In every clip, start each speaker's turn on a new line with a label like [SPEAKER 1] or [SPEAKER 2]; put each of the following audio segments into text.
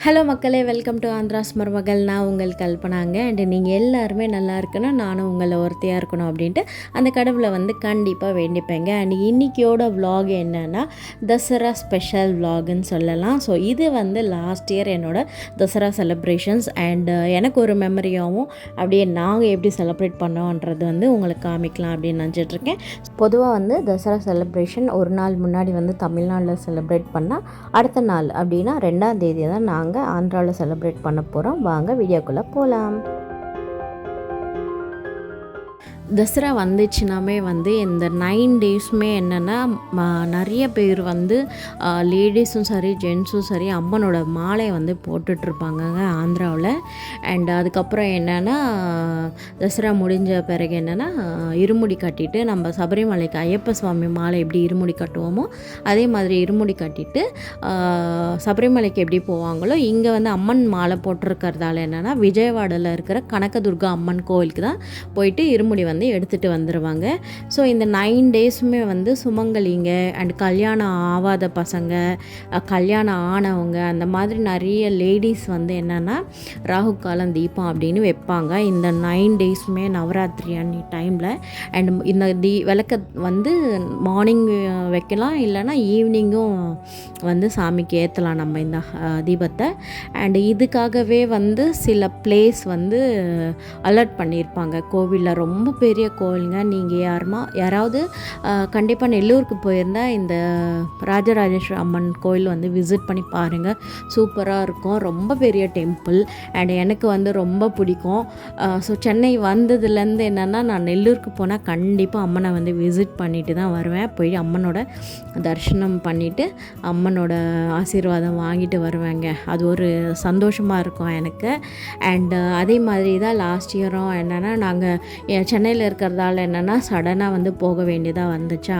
[SPEAKER 1] Hello மக்களே, welcome to Andhras மருமகள். நான் உங்கள் கல்பனாங்க. அண்டு நீங்கள் எல்லாருமே நல்லா இருக்கணும், நானும் உங்களை ஒருத்தையாக இருக்கணும் அப்படின்ட்டு அந்த கடவுளை கண்டிப்பாக வேண்டிப்பேங்க. அண்ட் இன்றைக்கியோட விலாக் என்னென்னா தசரா ஸ்பெஷல் விலாகுன்னு சொல்லலாம். ஸோ இது லாஸ்ட் இயர் என்னோடய தசரா செலிப்ரேஷன்ஸ் அண்டு எனக்கு ஒரு மெமரியாகவும் அப்படியே நாங்கள் எப்படி செலிப்ரேட் பண்ணோன்றது உங்களுக்கு காமிக்கலாம் அப்படின்னு நினச்சிட்ருக்கேன். பொதுவாக தசரா செலிப்ரேஷன் ஒரு நாள் முன்னாடி தமிழ்நாட்டில் செலிப்ரேட் பண்ணால் அடுத்த நாள் அப்படின்னா 2ஆம் தேதி தான் நாங்கள் ஆந்திராவில் செலிப்ரேட் பண்ண போகிறோம். வாங்க வீடியோக்குள்ளே போகலாம். தசரா வந்துச்சுனாமே இந்த 9 டேஸுமே என்னென்னா நிறைய பேர் லேடிஸும் சரி ஜென்ஸும் சரி அம்மனோட மாலை போட்டுட்ருப்பாங்கங்க ஆந்திராவில். அண்ட் அதுக்கப்புறம் என்னென்னா தசரா முடிஞ்ச பிறகு என்னென்னா இருமுடி கட்டிட்டு நம்ம சபரிமலைக்கு ஐயப்ப சுவாமி மாலை எப்படி இருமுடி கட்டுவோமோ அதே மாதிரி இருமுடி கட்டிட்டு சபரிமலைக்கு எப்படி போவாங்களோ இங்கே அம்மன் மாலை போட்டிருக்கிறதால என்னென்னா விஜயவாடாவில் இருக்கிற கனகதுர்கா அம்மன் கோவிலுக்கு தான் போயிட்டு இருமுடி எடுத்துகிட்டு வந்துடுவாங்க. ஸோ இந்த 9 டேஸுமே சுமங்கலிங்க அண்ட் கல்யாணம் ஆகாத பசங்க, கல்யாணம் ஆனவங்க, அந்த மாதிரி நிறைய லேடிஸ் என்னென்னா ராகு காலம் தீபம் அப்படின்னு வைப்பாங்க. இந்த 9 டேஸுமே நவராத்திரி அன்னி டைமில். அண்ட் இந்த விளக்க மார்னிங் வைக்கலாம், இல்லைனா ஈவினிங்கும் சாமிக்கு ஏற்றலாம் நம்ம இந்த தீபத்தை. அண்ட் இதுக்காகவே சில பிளேஸ் அலர்ட் பண்ணியிருப்பாங்க கோவிலில். ரொம்ப பெரிய கோவிலுங்க. நீங்கள் யாராவது கண்டிப்பாக நெல்லூருக்கு போயிருந்தால் இந்த ராஜராஜேஸ்வரி அம்மன் கோயில் விசிட் பண்ணி பாருங்கள். சூப்பராக இருக்கும். ரொம்ப பெரிய டெம்பிள் அண்ட் எனக்கு ரொம்ப பிடிக்கும். ஸோ சென்னை வந்ததுலேருந்து என்னென்னா நான் நெல்லூருக்கு போனால் கண்டிப்பாக அம்மனை விசிட் பண்ணிட்டு தான் வருவேன். போய் அம்மனோட தரிசனம் பண்ணிவிட்டு அம்மனோட ஆசீர்வாதம் வாங்கிட்டு வருவேங்க. அது ஒரு சந்தோஷமாக இருக்கும் எனக்கு. அண்டு அதே மாதிரி தான் லாஸ்ட் இயரும் என்னென்னா நாங்கள் சென்னையில் இருக்கிறதால என்னென்னா சடனாக போக வேண்டியதாக வந்துச்சா.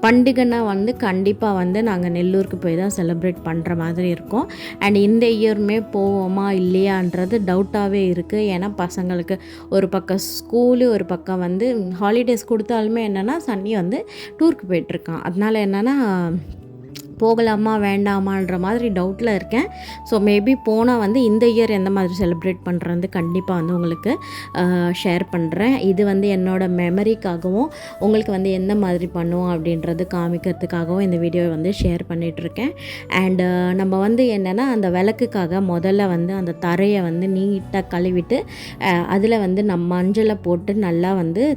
[SPEAKER 1] பண்டிகைன்னா கண்டிப்பாக நாங்கள் நெல்லூருக்கு போய் தான் செலிப்ரேட் பண்ணுற மாதிரி இருக்கும். அண்ட் இந்த இயருமே போவோமா இல்லையான்றது டவுட்டாகவே இருக்குது. ஏன்னா பசங்களுக்கு ஒரு பக்கம் ஸ்கூலு, ஒரு பக்கம் ஹாலிடேஸ் கொடுத்தாலுமே என்னென்னா சன்னி டூருக்கு போயிட்டுருக்கான். அதனால் என்னென்னா போகலாமா வேண்டாமான்ற மாதிரி டவுட்டில் இருக்கேன். ஸோ மேபி போனால் இந்த இயர் எந்த மாதிரி செலிப்ரேட் பண்ணுறது கண்டிப்பாக உங்களுக்கு ஷேர் பண்ணுறேன். இது என்னோடய மெமரிக்காகவும் உங்களுக்கு எந்த மாதிரி பண்ணுவோம் அப்படின்றது காமிக்கிறதுக்காகவும் இந்த வீடியோவை ஷேர் பண்ணிகிட்ருக்கேன். அண்டு நம்ம என்னென்னா அந்த விளக்குக்காக முதல்ல அந்த தரையை நீட்டாக கழுவிட்டு அதில் நம்ம மஞ்சளை போட்டு நல்லா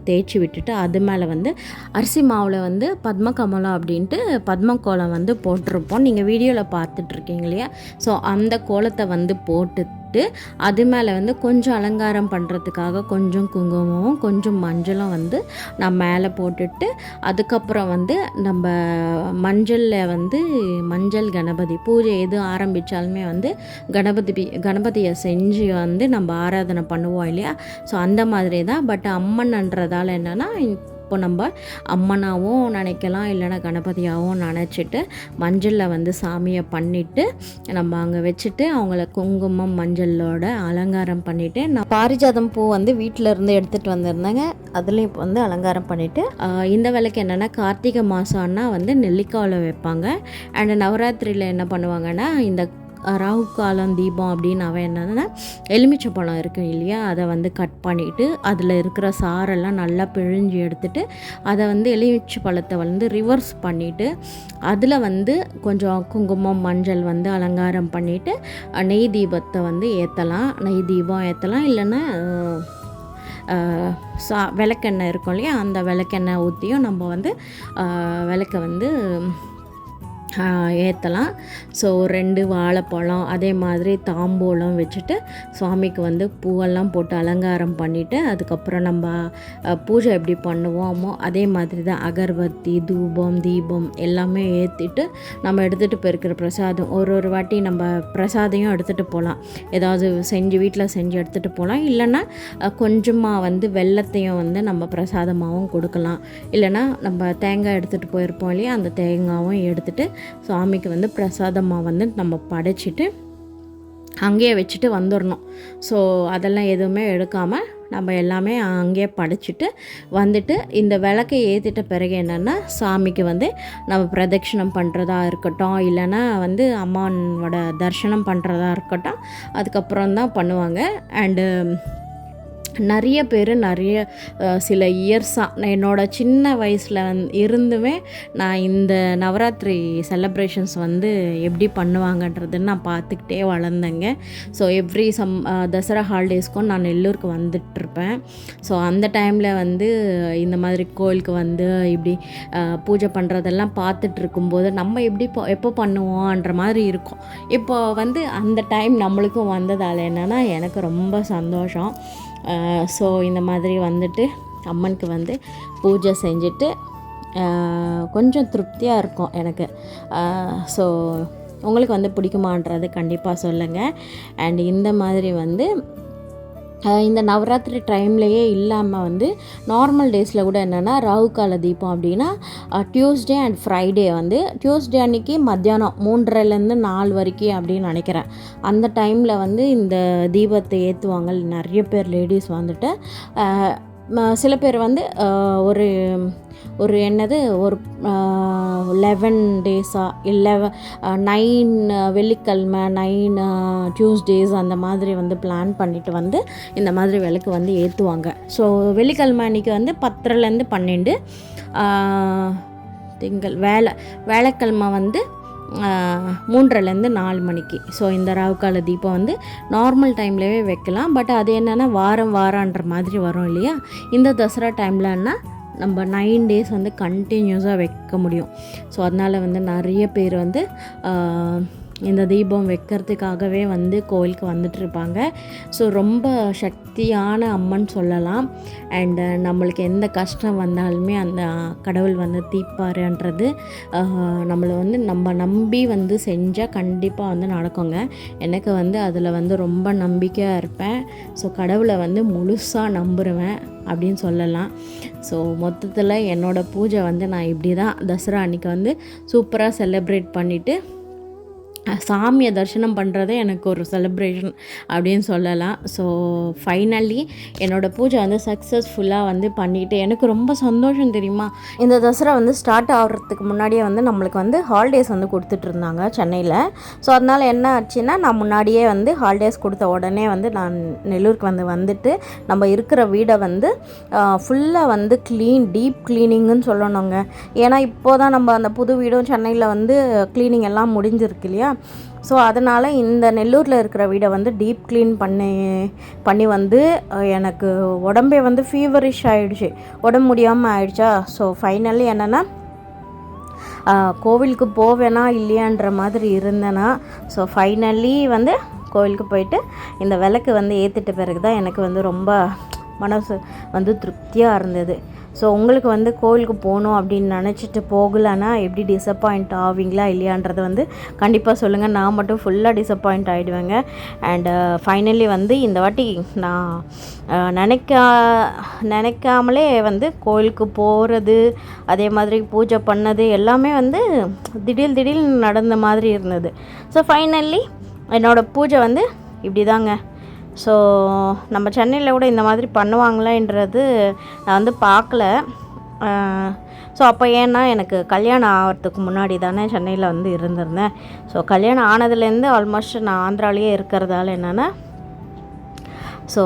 [SPEAKER 1] தேய்ச்சி விட்டுட்டு அது மேலே அரிசி மாவில் பத்மகமலம் அப்படின்ட்டு பத்மகோலம் போட்டிருப்போம். நீங்கள் வீடியோவில் பார்த்துட்ருக்கீங்க இல்லையா? ஸோ அந்த கோலத்தை போட்டுட்டு அது மேலே கொஞ்சம் அலங்காரம் பண்ணுறதுக்காக கொஞ்சம் குங்குமமும் கொஞ்சம் மஞ்சளும் நான் மேலே போட்டுட்டு அதுக்கப்புறம் நம்ம மஞ்சளில் மஞ்சள் கணபதி பூஜை எது ஆரம்பித்தாலுமே கணபதியை செஞ்சு நம்ம ஆராதனை பண்ணுவோம் இல்லையா? ஸோ அந்த மாதிரி தான். பட் அம்மன்ன்றதால என்னென்னா இப்போ நம்ம அம்மனாகவும் நினைக்கலாம், இல்லைனா கணபதியாகவும் நினச்சிட்டு மஞ்சளில் சாமியை பண்ணிவிட்டு நம்ம அங்கே வச்சுட்டு அவங்கள குங்குமம் மஞ்சளோட அலங்காரம் பண்ணிவிட்டு நான் பாரிஜாதம் பூ வீட்டில் இருந்து எடுத்துகிட்டு வந்திருந்தேங்க. அதுலேயும் இப்போ அலங்காரம் பண்ணிவிட்டு இந்த விளக்கு என்னென்னா கார்த்திகை மாதம்னா நெல்லிக்காவில் வைப்பாங்க. அண்ட் நவராத்திரியில் என்ன பண்ணுவாங்கன்னா இந்த ராகு காலம் தீபம் அப்படின்னு அவன் என்னன்னா எலுமிச்சை பழம் இருக்கும் இல்லையா, அதை கட் பண்ணிவிட்டு அதில் இருக்கிற சாரெல்லாம் நல்லா பிழிஞ்சு எடுத்துட்டு அதை எலுமிச்சை பழத்தை ரிவர்ஸ் பண்ணிவிட்டு அதில் கொஞ்சம் குங்குமம் மஞ்சள் அலங்காரம் பண்ணிவிட்டு நெய் தீபத்தை ஏற்றலாம். நெய் தீபம் ஏற்றலாம், இல்லைன்னா விளக்கெண்ணெய் இருக்கும் இல்லையா, அந்த விளக்கெண்ணெய் ஊற்றியும் நம்ம விளக்கை ஏற்றலாம். ஸோ 2 வாழைப்பழம் அதே மாதிரி தாம்பூலம் வச்சுட்டு சுவாமிக்கு பூவெல்லாம் போட்டு அலங்காரம் பண்ணிவிட்டு அதுக்கப்புறம் நம்ம பூஜை எப்படி பண்ணுவோமோ அதே மாதிரி தான் அகர்பத்தி தூபம் தீபம் எல்லாமே ஏற்றிட்டு நம்ம எடுத்துகிட்டு போயிருக்கிற பிரசாதம் ஒரு வாட்டி நம்ம பிரசாதையும் எடுத்துகிட்டு போகலாம். ஏதாவது வீட்டில் செஞ்சு எடுத்துகிட்டு போகலாம். இல்லைன்னா கொஞ்சமாக வெல்லத்தையும் நம்ம பிரசாதமாகவும் கொடுக்கலாம். இல்லைன்னா நம்ம தேங்காய் எடுத்துகிட்டு போயிருப்போம் இல்லையா, அந்த தேங்காயும் எடுத்துகிட்டு சுவாமிக்கு பிரசாதமாக நம்ம படைச்சிட்டு அங்கேயே வச்சுட்டு வந்துடணும். ஸோ அதெல்லாம் எதுவுமே எடுக்காமல் நம்ம எல்லாமே அங்கேயே படைச்சிட்டு வந்துட்டு இந்த விளக்கை ஏற்றிட்ட பிறகு என்னென்னா சாமிக்கு வந்து நம்ம பிரதட்சணம் பண்ணுறதா இருக்கட்டும், இல்லைன்னா வந்து அம்மாவோட தரிசனம் பண்ணுறதா இருக்கட்டும், அதுக்கப்புறம் தான் பண்ணுவாங்க. அண்டு நிறைய பேர் சில இயர்ஸாக என்னோடய சின்ன வயசில் இருந்துமே நான் இந்த நவராத்திரி செலப்ரேஷன்ஸ் வந்து எப்படி பண்ணுவாங்கன்றதுன்னு நான் பார்த்துக்கிட்டே வளர்ந்தேங்க. ஸோ எவ்ரி தசரா ஹாலிடேஸ்க்கும் நான் நெல்லூருக்கு வந்துட்டுருப்பேன். ஸோ அந்த டைமில் வந்து இந்த மாதிரி கோயிலுக்கு வந்து இப்படி பூஜை பண்ணுறதெல்லாம் பார்த்துட்டு இருக்கும்போது நம்ம எப்போ பண்ணுவோன்ற மாதிரி இருக்கும். இப்போ வந்து அந்த டைம் நம்மளுக்கும் வந்ததால் என்னென்னா எனக்கு ரொம்ப சந்தோஷம். ஸோ இந்த மாதிரி வந்துட்டு அம்மனுக்கு வந்து பூஜை செஞ்சுட்டு கொஞ்சம் திருப்தியாக இருக்கும் எனக்கு. ஸோ உங்களுக்கு வந்து பிடிக்குமான்றது கண்டிப்பாக சொல்லுங்கள். அண்ட் இந்த மாதிரி வந்து இந்த நவராத்திரி டைம்லையே இல்லாமல் வந்து நார்மல் டேஸில் கூட என்னென்னா ராகு கால தீபம் அப்படின்னா டியூஸ்டே அண்ட் ஃப்ரைடே வந்து டியூஸ்டே அன்றைக்கி மத்தியானம் 3:30லேருந்து 4 வரைக்கும் அப்படின்னு நினைக்கிறேன். அந்த டைமில் வந்து இந்த தீபத்தை ஏற்றுவாங்க நிறைய பேர் லேடிஸ் வந்துட்டு. சில பேர் வந்து ஒரு 11 டேஸா இல்லை 9 வெள்ளிக்கிழமை 9 டியூஸ்டேஸ் அந்த மாதிரி வந்து பிளான் பண்ணிவிட்டு வந்து இந்த மாதிரி விளக்கு வந்து ஏற்றுவாங்க. ஸோ வெள்ளிக்கிழமை அன்றைக்கி வந்து 10லேருந்து 12, வேலைக்கிழமை வந்து 3:30லேருந்து 4 மணிக்கு. ஸோ இந்த ராகுகால தீபம் வந்து நார்மல் டைம்லவே வைக்கலாம். பட் அது என்னென்னா வாரன்ற மாதிரி வரும் இல்லையா. இந்த தசரா டைம்லன்னா நம்ம 9 டேஸ் வந்து கண்டினியூஸாக வைக்க முடியும். ஸோ அதனால் வந்து நிறைய பேர் வந்து இந்த தீபம் வைக்கிறதுக்காகவே வந்து கோயிலுக்கு வந்துட்டுருப்பாங்க. ஸோ ரொம்ப சக்தியான அம்மன் சொல்லலாம். அண்டு நம்மளுக்கு எந்த கஷ்டம் வந்தாலுமே அந்த கடவுள் வந்து தீர்ப்பாருன்றது நம்மளை வந்து நம்ம நம்பி வந்து செஞ்சால் கண்டிப்பாக வந்து நடக்குங்க. எனக்கு வந்து அதில் வந்து ரொம்ப நம்பிக்கையாக இருப்பேன். ஸோ கடவுளை வந்து முழுசாக நம்புருவேன் அப்படின்னு சொல்லலாம். ஸோ மொத்தத்தில் என்னோடய பூஜை வந்து நான் இப்படி தான் தசரா அன்றைக்கி வந்து சூப்பராக செலிப்ரேட் பண்ணிவிட்டு சாமியை தரிசனம் பண்ணுறதே எனக்கு ஒரு செலிப்ரேஷன் அப்படின்னு சொல்லலாம். ஸோ ஃபைனலி என்னோடய பூஜை வந்து சக்ஸஸ்ஃபுல்லாக வந்து பண்ணிவிட்டு எனக்கு ரொம்ப சந்தோஷம் தெரியுமா. இந்த தசரா வந்து ஸ்டார்ட் ஆகிறதுக்கு முன்னாடியே வந்து நம்மளுக்கு வந்து ஹாலிடேஸ் வந்து கொடுத்துட்ருந்தாங்க சென்னையில். ஸோ அதனால் என்ன ஆச்சுன்னா நான் முன்னாடியே வந்து ஹாலிடேஸ் கொடுத்த உடனே வந்து நான் நெல்லூருக்கு வந்துட்டு நம்ம இருக்கிற வீடை வந்து ஃபுல்லாக வந்து டீப் க்ளீனிங்குன்னு சொல்லணுங்க. ஏன்னா இப்போ தான் நம்ம அந்த புது வீடும் சென்னையில் வந்து க்ளீனிங் எல்லாம் முடிஞ்சிருக்கு இல்லையா. ஸோ அதனால் இந்த நெல்லூரில் இருக்கிற வீடை வந்து டீப் க்ளீன் பண்ணி வந்து எனக்கு உடம்பே வந்து ஃபீவரிஷ் ஆகிடுச்சு, உடம்பு முடியாமல் ஆயிடுச்சா. ஸோ ஃபைனலி என்னென்னா கோவிலுக்கு போவேனா இல்லையான்ற மாதிரி இருந்தேன்னா, ஸோ ஃபைனலி வந்து கோவிலுக்கு போயிட்டு இந்த விளக்கு வந்து ஏற்றிட்ட பிறகு தான் எனக்கு வந்து ரொம்ப மனசு வந்து திருப்தியாக இருந்தது. ஸோ உங்களுக்கு வந்து கோவிலுக்கு போகணும் அப்படின்னு நினச்சிட்டு போகலன்னா எப்படி டிசப்பாயிண்ட் ஆவீங்களா இல்லையான்றது வந்து கண்டிப்பாக சொல்லுங்கள். நான் மட்டும் ஃபுல்லாக டிசப்பாயிண்ட் ஆகிடுவேங்க. அண்டு ஃபைனலி வந்து இந்த வாட்டி நான் நினைக்காமலே வந்து கோவிலுக்கு போகிறது, அதே மாதிரி பூஜை பண்ணது எல்லாமே வந்து திடீர்னு நடந்த மாதிரி இருந்தது. ஸோ ஃபைனலி என்னோடய பூஜை வந்து இப்படி தாங்க. ஸோ நம்ம சென்னையில் கூட இந்த மாதிரி பண்ணுவாங்களான்றது நான் வந்து பார்க்கல. ஸோ அப்போ ஏன்னா எனக்கு கல்யாணம் ஆகிறதுக்கு முன்னாடி தானே சென்னையில் வந்து இருந்திருந்தேன். ஸோ கல்யாணம் ஆனதுலேருந்து ஆல்மோஸ்ட் நான் ஆந்திராலேயே இருக்கிறதால என்னென்னா ஸோ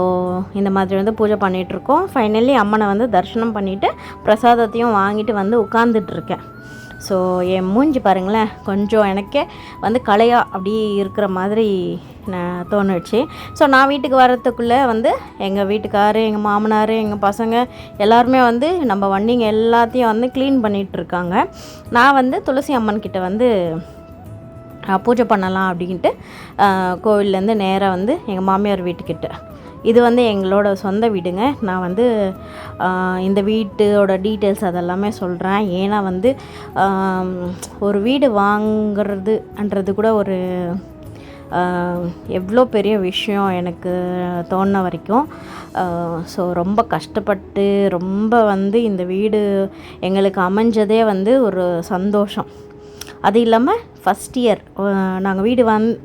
[SPEAKER 1] இந்த மாதிரி வந்து பூஜை பண்ணிகிட்ருக்கோம். ஃபைனலி அம்மனை வந்து தரிசனம் பண்ணிவிட்டு பிரசாதத்தையும் வாங்கிட்டு வந்து உட்காந்துட்ருக்கேன். ஸோ என் மூஞ்சி பாருங்களேன், கொஞ்சம் எனக்கே வந்து கலையாக அப்படி இருக்கிற மாதிரி நான் தோணுச்சு. ஸோ நான் வீட்டுக்கு வர்றதுக்குள்ளே வந்து எங்கள் வீட்டுக்காரு, எங்கள் மாமனார், எங்கள் பசங்க எல்லாருமே வந்து நம்ம வண்டிங்க எல்லாத்தையும் வந்து க்ளீன் பண்ணிகிட்ருக்காங்க. நான் வந்து துளசி அம்மன் கிட்ட வந்து பூஜை பண்ணலாம் அப்படின்ட்டு கோவில்லேருந்து நேராக வந்து எங்கள் மாமியார் வீட்டுக்கிட்ட, இது வந்து எங்களோட சொந்த வீடுங்க. நான் வந்து இந்த வீட்டோட டீட்டெயில்ஸ் அதெல்லாமே சொல்கிறேன். ஏன்னா வந்து ஒரு வீடு வாங்கிறதுன்றது கூட ஒரு எவ்வளோ பெரிய விஷயம் எனக்கு தோணுன வரைக்கும். ஸோ ரொம்ப கஷ்டப்பட்டு ரொம்ப வந்து இந்த வீடு எங்களுக்கு அமைஞ்சதே வந்து ஒரு சந்தோஷம். அது இல்லாமல் ஃபஸ்ட் இயர் நாங்கள் வீடு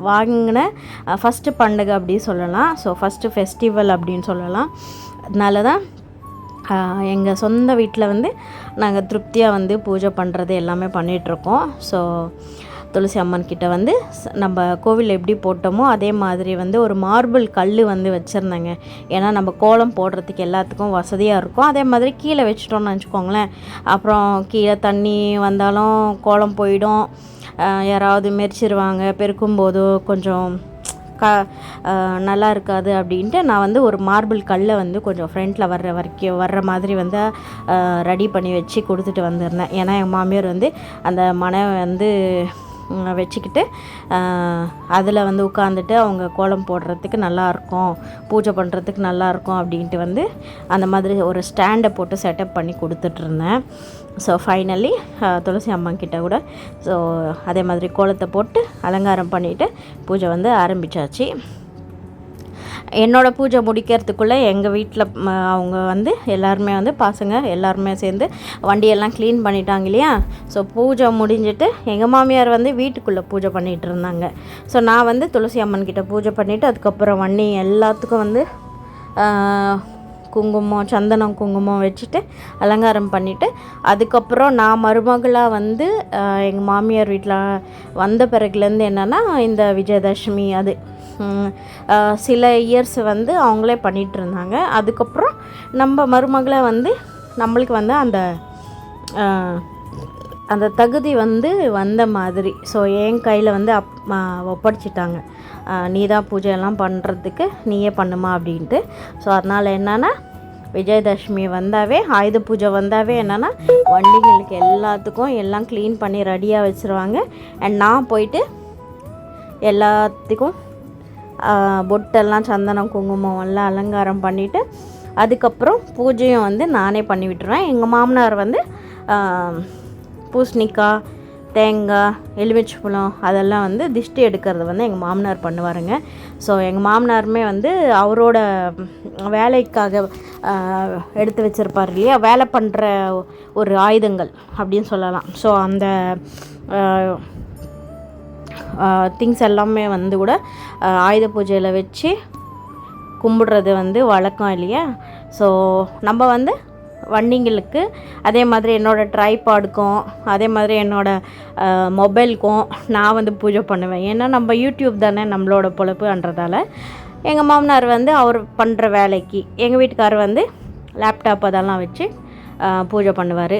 [SPEAKER 1] வாங்கின ஃபஸ்ட்டு பண்டிகை அப்படி சொல்லலாம். ஸோ ஃபஸ்ட்டு ஃபெஸ்டிவல் அப்படின்னு சொல்லலாம். அதனால தான் எங்கள் சொந்த வீட்டில் வந்து நாங்கள் திருப்தியாக வந்து பூஜை பண்ணுறது எல்லாமே பண்ணிகிட்ருக்கோம். ஸோ துளசி அம்மன் கிட்ட வந்து நம்ம கோவில் எப்படி போட்டோமோ அதே மாதிரி வந்து ஒரு மார்பிள் கல் வந்து வச்சுருந்தேங்க. ஏன்னா நம்ம கோலம் போடுறதுக்கு எல்லாத்துக்கும் வசதியாக இருக்கும். அதே மாதிரி கீழே வச்சுட்டோம்னு வச்சுக்கோங்களேன், அப்புறம் கீழே தண்ணி வந்தாலும் கோலம் போயிடும், யாராவது மெரிச்சிருவாங்க, பெருக்கும்போது கொஞ்சம் நல்லா இருக்காது அப்படின்ட்டு நான் வந்து ஒரு மார்பிள் கல்லை வந்து கொஞ்சம் ஃப்ரண்ட்டில் வர்ற மாதிரி வந்து ரெடி பண்ணி வச்சு கொடுத்துட்டு வந்திருந்தேன். ஏன்னா எங்கள் மாமியார் வந்து அந்த மனை வந்து வச்சுக்கிட்டு அதில் வந்து உட்காந்துட்டு அவங்க கோலம் போடுறதுக்கு நல்லாயிருக்கும், பூஜை பண்ணுறதுக்கு நல்லாயிருக்கும் அப்படின்ட்டு வந்து அந்த மாதிரி ஒரு ஸ்டாண்டை போட்டு செட்டப் பண்ணி கொடுத்துட்ருந்தேன். ஸோ ஃபைனலி துளசி அம்மாக்கிட்ட கூட ஸோ அதே மாதிரி கோலத்தை போட்டு அலங்காரம் பண்ணிவிட்டு பூஜை வந்து ஆரம்பித்தாச்சு. என்னோடய பூஜை முடிக்கிறதுக்குள்ளே எங்கள் வீட்டில் அவங்க வந்து எல்லாருமே வந்து பசங்க எல்லாருமே சேர்ந்து வண்டியெல்லாம் க்ளீன் பண்ணிட்டாங்க இல்லையா. ஸோ பூஜை முடிஞ்சிட்டு எங்கள் மாமியார் வந்து வீட்டுக்குள்ளே பூஜை பண்ணிகிட்டு இருந்தாங்க. ஸோ நான் வந்து துளசி அம்மன்கிட்ட பூஜை பண்ணிவிட்டு அதுக்கப்புறம் வண்டி எல்லாத்துக்கும் வந்து குங்குமம், சந்தனம், குங்குமம் வச்சுட்டு அலங்காரம் பண்ணிவிட்டு அதுக்கப்புறம் நான் மருமகளாக வந்து எங்கள் மாமியார் வீட்டில் வந்த பிறகுலேருந்து என்னென்னா இந்த விஜயதசமி அது சில இயர்ஸ் வந்து அவங்களே பண்ணிகிட்டு இருந்தாங்க. அதுக்கப்புறம் நம்ம மருமகளை வந்து நம்மளுக்கு வந்து அந்த தகுதி வந்து வந்த மாதிரி ஸோ என் கையில் வந்து ஒப்படைச்சிட்டாங்க. நீ தான் பூஜையெல்லாம் பண்ணுறதுக்கு நீயே பண்ணுமா அப்படின்ட்டு. ஸோ அதனால் என்னென்னா விஜயதசமி வந்தாவே, ஆயுத பூஜை வந்தாவே என்னென்னா வண்டிங்களுக்கு எல்லாத்துக்கும் எல்லாம் க்ளீன் பண்ணி ரெடியாக வச்சுருவாங்க. அண்ட் நான் போயிட்டு எல்லாத்துக்கும் பொட்டெல்லாம் சந்தனம் குங்குமம் எல்லாம் அலங்காரம் பண்ணிவிட்டு அதுக்கப்புறம் பூஜையும் வந்து நானே பண்ணி விட்டுருவேன். எங்கள் மாமனார் வந்து பூசணிக்காய், தேங்காய், எலுமிச்சைப்பழம் அதெல்லாம் வந்து திஷ்டி எடுக்கிறது வந்து எங்கள் மாமனார் பண்ணுவாருங்க. ஸோ எங்கள் மாமனாருமே வந்து அவரோட வேலைக்காக எடுத்து வச்சுருப்பார் இல்லையா, வேலை பண்ணுற ஒரு ஆயுதங்கள் அப்படின்னு சொல்லலாம். ஸோ அந்த திங்ஸ் எல்லாமே வந்து கூட ஆயுத பூஜையில் வச்சு கும்பிடுறது வந்து வழக்கம் இல்லையா. ஸோ நம்ம வந்து வண்டிங்களுக்கு அதே மாதிரி என்னோடய ட்ரைபாடுக்கும் அதே மாதிரி என்னோடய மொபைலுக்கும் நான் வந்து பூஜை பண்ணுவேன். ஏன்னா நம்ம யூடியூப் தானே நம்மளோட பொழப்புன்றதால எங்கள் மாமனார் வந்து அவர் பண்ணுற வேலைக்கு எங்கள் வீட்டுக்காரர் வந்து லேப்டாப் அதெல்லாம் வச்சு பூஜை பண்ணுவார்.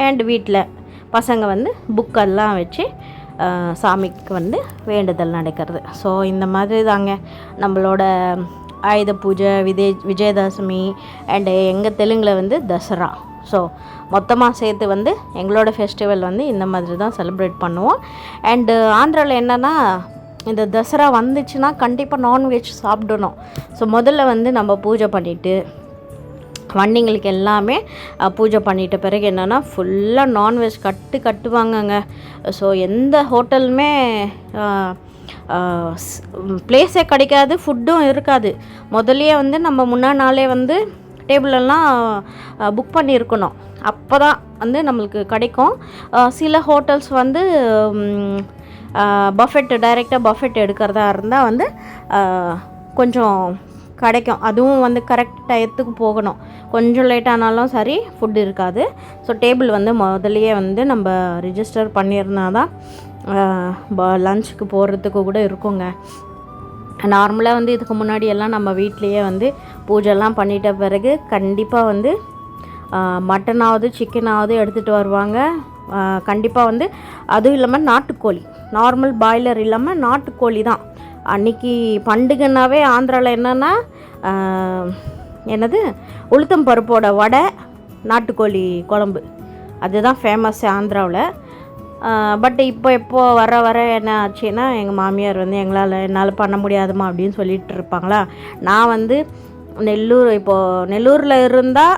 [SPEAKER 1] அண்ட் வீட்டில் பசங்க வந்து புக்கெல்லாம் வச்சு சாமிக்கு வந்து வேண்டுதல் நடக்கிறது. ஸோ இந்த மாதிரி தாங்க நம்மளோட ஆயுத பூஜை, விஜயதசமி அண்டு எங்கள் தெலுங்கில் வந்து தசரா. ஸோ மொத்தமாக சேர்த்து வந்து எங்களோட ஃபெஸ்டிவல் வந்து இந்த மாதிரி தான் செலிப்ரேட் பண்ணுவோம். அண்டு ஆந்திராவில் என்னென்னா இந்த தசரா வந்துச்சுன்னா கண்டிப்பாக நான்வெஜ் சாப்பிடணும். ஸோ முதல்ல வந்து நம்ம பூஜை பண்ணிவிட்டு வண்டிங்களுக்கு எல்லாமே பூஜை பண்ணிட்ட பிறகு என்னென்னா ஃபுல்லாக நான்வெஜ் கட்டுவாங்கங்க. ஸோ எந்த ஹோட்டலுமே பிளேஸே கிடைக்காது, ஃபுட்டும் இருக்காது. முதல்லையே வந்து நம்ம முன்னா நாளே வந்து டேபிளெல்லாம் புக் பண்ணியிருக்கணும், அப்போ தான் வந்து நம்மளுக்கு கிடைக்கும். சில ஹோட்டல்ஸ் வந்து டைரெக்டாக பஃபெட் எடுக்கிறதா இருந்தால் வந்து கொஞ்சம் கிடைக்கும். அதுவும் வந்து கரெக்ட் டயத்துக்கு போகணும். கொஞ்சம் லேட் ஆனாலும் சரி ஃபுட் இருக்காது. ஸோ டேபிள் வந்து முதல்லையே வந்து நம்ம ரிஜிஸ்டர் பண்ணியிருந்தா தான் லஞ்சுக்கு போகிறதுக்கு கூட இருக்குங்க. நார்மலாக வந்து இதுக்கு முன்னாடி எல்லாம் நம்ம வீட்லேயே வந்து பூஜைலாம் பண்ணிட்ட பிறகு கண்டிப்பாக வந்து மட்டனாவது சிக்கனாவது எடுத்துகிட்டு வருவாங்க. கண்டிப்பாக வந்து அதுவும் இல்லாமல் நாட்டுக்கோழி, நார்மல் பாய்லர் இல்லாமல் நாட்டுக்கோழி தான். அன்றைக்கி பண்டிகைனாவே ஆந்திராவில் என்னென்னா உளுத்தம் பருப்போட வடை, நாட்டுக்கோழி குழம்பு, அதுதான் ஃபேமஸ் ஆந்திராவில். பட் இப்போ வர என்ன ஆச்சுன்னா எங்கள் மாமியார் வந்து என்னால் பண்ண முடியாதுமா அப்படின்னு சொல்லிகிட்டு இருப்பாங்களா. நான் வந்து நெல்லூரில் இருந்தால்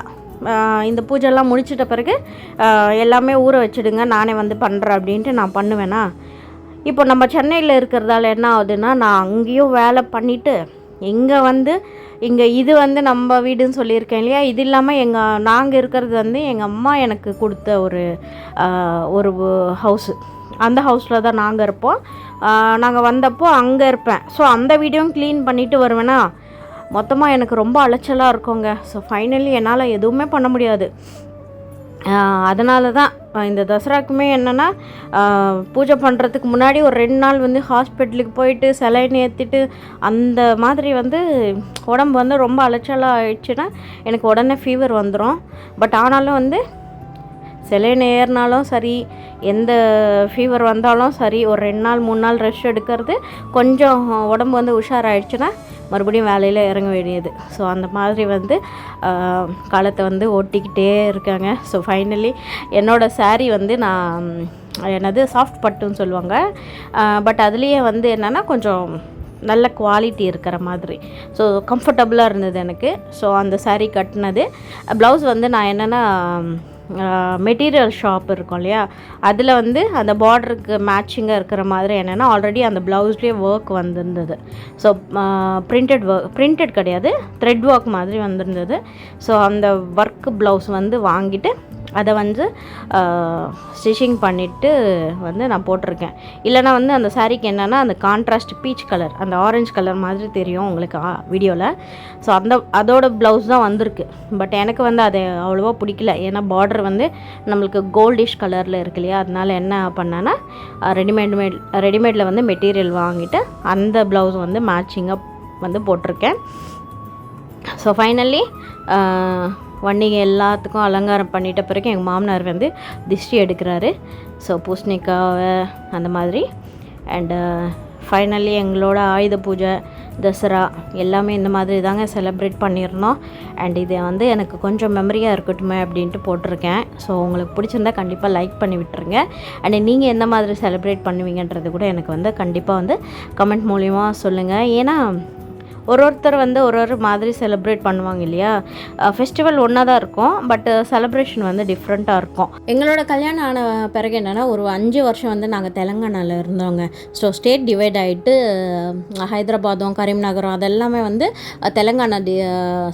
[SPEAKER 1] இந்த பூஜைலாம் முடிச்சிட்ட பிறகு எல்லாமே ஊற வச்சுடுங்க, நானே வந்து பண்ணுறேன் அப்படின்ட்டு நான் பண்ணுவேனா. இப்போ நம்ம சென்னையில் இருக்கிறதால என்ன ஆகுதுன்னா நான் அங்கேயும் வேலை பண்ணிவிட்டு இங்கே இது வந்து நம்ம வீடுன்னு சொல்லியிருக்கேன் இல்லையா. இது இல்லாமல் நாங்கள் இருக்கிறது வந்து எங்கள் அம்மா எனக்கு கொடுத்த ஒரு ஹவுஸு. அந்த ஹவுஸில் தான் நாங்கள் இருப்போம். நாங்கள் வந்தப்போ அங்கே இருப்பேன். ஸோ அந்த வீடியோவும் க்ளீன் பண்ணிவிட்டு வருவேனா. மொத்தமாக எனக்கு ரொம்ப அலைச்சலாக இருக்குங்க. ஸோ ஃபைனலி என்னால் எதுவுமே பண்ண முடியாது. அதனால தான் இந்த தசராக்குமே என்னென்னா பூஜை பண்ணுறதுக்கு முன்னாடி ஒரு 2 நாள் வந்து ஹாஸ்பிட்டலுக்கு போயிட்டு செலைன் ஏற்றிட்டு அந்த மாதிரி வந்து உடம்பு வந்து ரொம்ப அலைச்சலாக ஆயிடுச்சுன்னா எனக்கு உடனே ஃபீவர் வந்துடும். பட் ஆனாலும் வந்து செலைன் ஏறினாலும் சரி, எந்த ஃபீவர் வந்தாலும் சரி, ஒரு 2 நாள் 3 நாள் ரெஸ்ட் எடுக்கிறது, கொஞ்சம் உடம்பு வந்து உஷாராயிடுச்சுன்னா மறுபடியும் வேலையில் இறங்க வேண்டியது. ஸோ அந்த மாதிரி வந்து காலத்தை வந்து ஓட்டிக்கிட்டே இருக்காங்க. ஸோ ஃபைனலி என்னோடய சாரீ வந்து நான் என்னது சாஃப்ட் பட்டுன்னு சொல்லுவாங்க. பட் அதுலேயே வந்து என்னென்னா கொஞ்சம் நல்ல குவாலிட்டி இருக்கிற மாதிரி, ஸோ கம்ஃபர்டபுளாக இருந்தது எனக்கு. ஸோ அந்த சாரீ கட்டினது. ப்ளவுஸ் வந்து நான் என்னென்னா மெட்டீரியல் ஷாப் இருக்கும் இல்லையா, அதில் வந்து அந்த பார்டருக்கு மேட்சிங்காக இருக்கிற மாதிரி என்னென்னா ஆல்ரெடி அந்த ப்ளவுஸ்லேயே ஒர்க் வந்திருந்தது. ஸோ பிரிண்டட் கிடையாது, த்ரெட் ஒர்க் மாதிரி வந்திருந்தது. ஸோ அந்த ஒர்க் ப்ளவுஸ் வந்து வாங்கிட்டு அதை வந்து ஸ்டிச்சிங் பண்ணிவிட்டு வந்து நான் போட்டிருக்கேன். இல்லைனா வந்து அந்த சாரீக்கு என்னென்னா அந்த கான்ட்ராஸ்ட் பீச் கலர், அந்த ஆரஞ்சு கலர் மாதிரி தெரியும் உங்களுக்கு வீடியோவில். ஸோ அதோட ப்ளவுஸ் தான் வந்திருக்கு. பட் எனக்கு வந்து அது அவ்வளோவா பிடிக்கல. ஏன்னா பார்டர் வந்து நம்மளுக்கு கோல்டிஷ் கலரில் இருக்கு இல்லையா, அதனால் என்ன பண்ணேன்னா ரெடிமேடில் வந்து மெட்டீரியல் வாங்கிட்டு அந்த ப்ளவுஸ் வந்து மேட்சிங்காக வந்து போட்டிருக்கேன். ஸோ ஃபைனலி வண்டிகை எல்லாத்துக்கும் அலங்காரம் பண்ணிட்ட பிறகு எங்கள் மாமனார் வந்து திஷ்டி எடுக்கிறாரு. ஸோ பூசணிக்காவை அந்த மாதிரி. அண்டு ஃபைனலி எங்களோட ஆயுத பூஜை, தசரா எல்லாமே இந்த மாதிரி தாங்க செலிப்ரேட் பண்ணியிருந்தோம். அண்ட் இதை வந்து எனக்கு கொஞ்சம் மெமரியாக இருக்கட்டுமே அப்படின்ட்டு போட்டிருக்கேன். ஸோ உங்களுக்கு பிடிச்சிருந்தா கண்டிப்பாக லைக் பண்ணி விட்டுருங்க. அண்ட் நீங்கள் எந்த மாதிரி செலிப்ரேட் பண்ணுவீங்கன்றது கூட எனக்கு வந்து கண்டிப்பாக வந்து கமெண்ட் மூலிமா சொல்லுங்கள். ஏன்னா ஒருத்தர் வந்து ஒரு மாதிரி செலிப்ரேட் பண்ணுவாங்க இல்லையா. ஃபெஸ்டிவல் ஒன்றா தான் இருக்கும், பட் செலிப்ரேஷன் வந்து டிஃப்ரெண்ட்டாக இருக்கும். எங்களோட கல்யாணம் ஆன பிறகு என்னென்னா ஒரு 5 வருஷம் வந்து நாங்கள் தெலுங்கானாவில் இருந்தோங்க. ஸோ ஸ்டேட் டிவைட் ஆகிட்டு ஹைதராபாதும் கரீம்நகரம் அதெல்லாமே வந்து தெலுங்கானா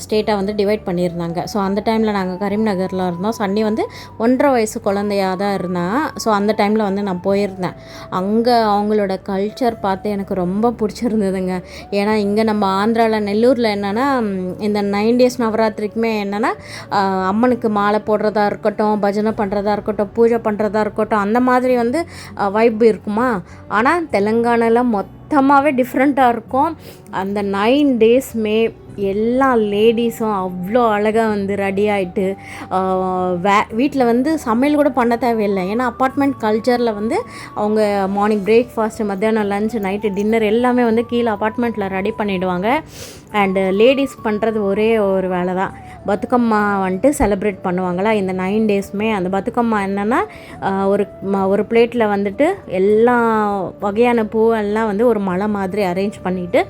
[SPEAKER 1] ஸ்டேட்டாக வந்து டிவைட் பண்ணியிருந்தாங்க. ஸோ அந்த டைமில் நாங்கள் கரீம்நகரில் இருந்தோம். சன்னி வந்து 1.5 வயசு குழந்தையாக தான் இருந்தான். ஸோ அந்த டைமில் வந்து நான் போயிருந்தேன். அங்கே அவங்களோட கல்ச்சர் பார்த்து எனக்கு ரொம்ப பிடிச்சிருந்ததுங்க. ஏன்னா இங்கே நம்ம ஆந்திராவில் நெல்லூரில் என்னென்னா இந்த 9 days நவராத்திரிக்குமே என்னென்னா அம்மனுக்கு மாலை போடுறதா இருக்கட்டும், பஜனை பண்ணுறதா இருக்கட்டும், பூஜை பண்ணுறதா இருக்கட்டும், அந்த மாதிரி வந்து வைப் இருக்குமா. ஆனால் தெலுங்கானாவில் மொத்தமாகவே டிஃப்ரெண்ட்டாக இருக்கும். அந்த 9 daysமே எல்லா லேடிஸும் அவ்வளோ அழகாக வந்து ரெடி ஆகிட்டு வீட்டில் வந்து சமையல் கூட பண்ண தேவையில்லை. ஏன்னா அப்பார்ட்மெண்ட் கல்ச்சரில் வந்து அவங்க மார்னிங் பிரேக்ஃபாஸ்ட்டு, மத்தியானம் லஞ்ச், நைட்டு டின்னர் எல்லாமே வந்து கீழே அப்பார்ட்மெண்ட்டில் ரெடி பண்ணிவிடுவாங்க. அண்டு லேடிஸ் பண்ணுறது ஒரே ஒரு வேலை தான், பத்துக்கம்மா வந்துட்டு செலிப்ரேட் பண்ணுவாங்களா இந்த 9 daysமே. அந்த பத்துக்கம்மா என்னென்னா ஒரு பிளேட்டில் வந்துட்டு எல்லா வகையான பூவெல்லாம் வந்து ஒரு மலை மாதிரி அரேஞ்ச் பண்ணிவிட்டு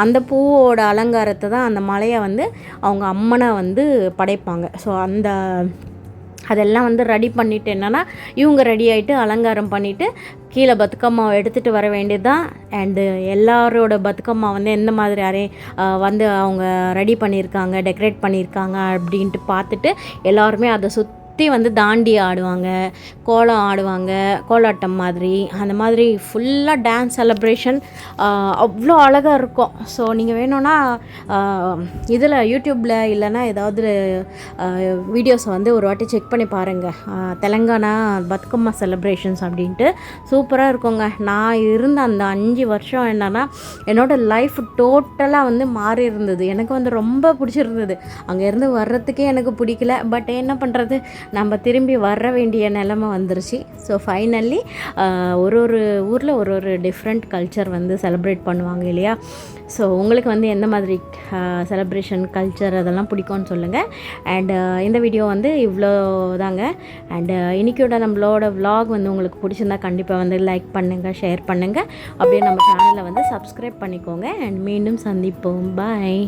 [SPEAKER 1] அந்த பூவோட அலங்காரத்தை தான் அந்த மலையை வந்து அவங்க அம்மனை வந்து படைப்பாங்க. ஸோ அதெல்லாம் வந்து ரெடி பண்ணிவிட்டு என்னென்னா இவங்க ரெடி ஆகிட்டு அலங்காரம் பண்ணிவிட்டு கீழே பத்துக்கம்மாவை எடுத்துகிட்டு வர வேண்டியது தான். அண்டு எல்லாரோட பத்துக்கம்மா வந்து எந்த மாதிரி வந்து அவங்க ரெடி பண்ணியிருக்காங்க, டெக்கரேட் பண்ணியிருக்காங்க அப்படின்ட்டு பார்த்துட்டு எல்லாருமே அதை வந்து தாண்டி ஆடுவாங்க, கோலம் ஆடுவாங்க, கோலாட்டம் மாதிரி, அந்த மாதிரி ஃபுல்லாக டான்ஸ் செலிப்ரேஷன் அவ்வளோ அழகாக இருக்கும். ஸோ நீங்கள் வேணும்னா இதில் யூடியூப்பில் இல்லைனா ஏதாவது வீடியோஸை வந்து ஒரு வாட்டி செக் பண்ணி பாருங்கள். தெலுங்கானா பத்துக்கம்மா செலிப்ரேஷன்ஸ் அப்படின்ட்டு சூப்பராக இருக்குங்க. நான் இருந்த அந்த 5 வருஷம் என்னென்னா என்னோடய லைஃப் டோட்டலாக வந்து மாறி இருந்தது. எனக்கு வந்து ரொம்ப பிடிச்சிருந்தது. அங்கேருந்து வர்றதுக்கே எனக்கு பிடிக்கல. பட் என்ன பண்ணுறது, நம்ம திரும்பி வர வேண்டிய நிலைமை வந்துருச்சு. ஸோ ஃபைனலி ஒரு ஊரில் ஒரு டிஃப்ரெண்ட் கல்ச்சர் வந்து செலிப்ரேட் பண்ணுவாங்க இல்லையா. ஸோ உங்களுக்கு வந்து எந்த மாதிரி செலிப்ரேஷன் கல்ச்சர் அதெல்லாம் பிடிக்கும்னு சொல்லுங்கள். அண்டு இந்த வீடியோ வந்து இவ்வளோ தாங்க. அண்டு இன்றைக்கியோட நம்மளோட விலாக் வந்து உங்களுக்கு பிடிச்சிருந்தா கண்டிப்பாக வந்து லைக் பண்ணுங்கள், ஷேர் பண்ணுங்கள், அப்படியே நம்ம சேனலை வந்து சப்ஸ்கிரைப் பண்ணிக்கோங்க. அண்ட் மீண்டும் சந்திப்போம். பாய்.